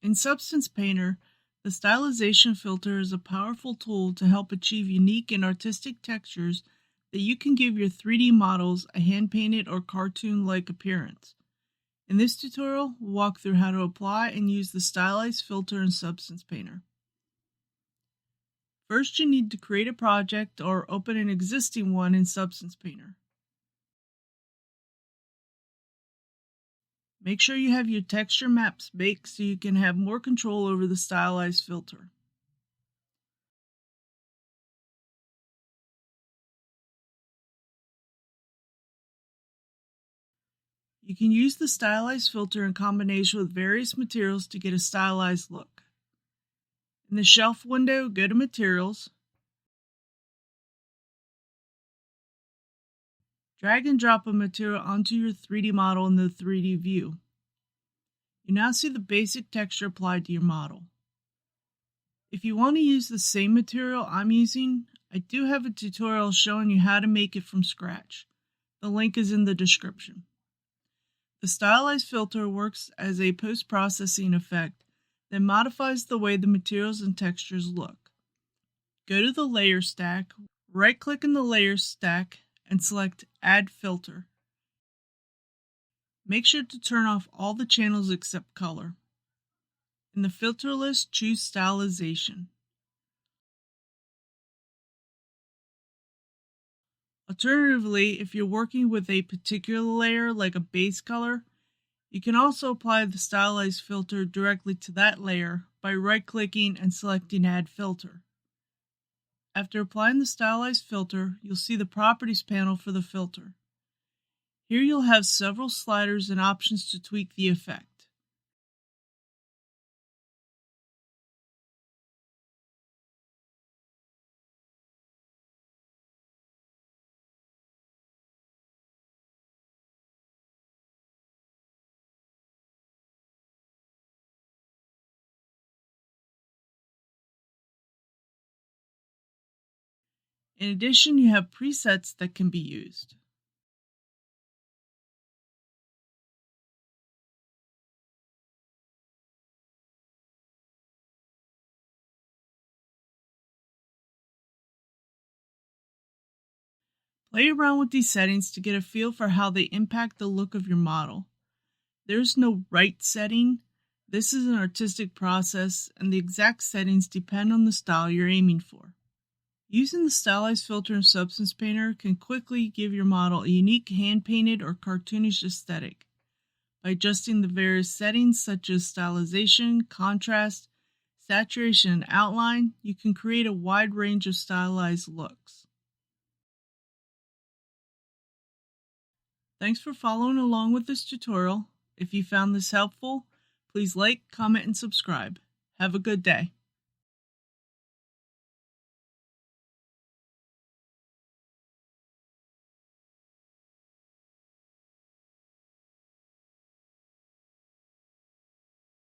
In Substance Painter, the Stylization filter is a powerful tool to help achieve unique and artistic textures that you can give your 3D models a hand-painted or cartoon-like appearance. In this tutorial, we'll walk through how to apply and use the Stylized filter in Substance Painter. First, you need to create a project or open an existing one in Substance Painter. Make sure you have your texture maps baked so you can have more control over the Stylized filter. You can use the Stylized filter in combination with various materials to get a stylized look. In the shelf window, go to Materials, drag and drop a material onto your 3D model in the 3D view. You now see the basic texture applied to your model. If you want to use the same material I'm using, I do have a tutorial showing you how to make it from scratch. The link is in the description. The Stylized filter works as a post-processing effect that modifies the way the materials and textures look. Go to the layer stack, right-click in the layer stack, and select Add Filter. Make sure to turn off all the channels except color. In the filter list, choose Stylization. Alternatively, if you're working with a particular layer like a base color, you can also apply the Stylized filter directly to that layer by right-clicking and selecting Add Filter. After applying the Stylized filter, you'll see the Properties panel for the filter. Here you'll have several sliders and options to tweak the effect. In addition, you have presets that can be used. Play around with these settings to get a feel for how they impact the look of your model. There's no right setting. This is an artistic process, and the exact settings depend on the style you're aiming for. Using the Stylized filter in Substance Painter can quickly give your model a unique hand-painted or cartoonish aesthetic. By adjusting the various settings such as stylization, contrast, saturation, and outline, you can create a wide range of stylized looks. Thanks for following along with this tutorial. If you found this helpful, please like, comment, and subscribe. Have a good day.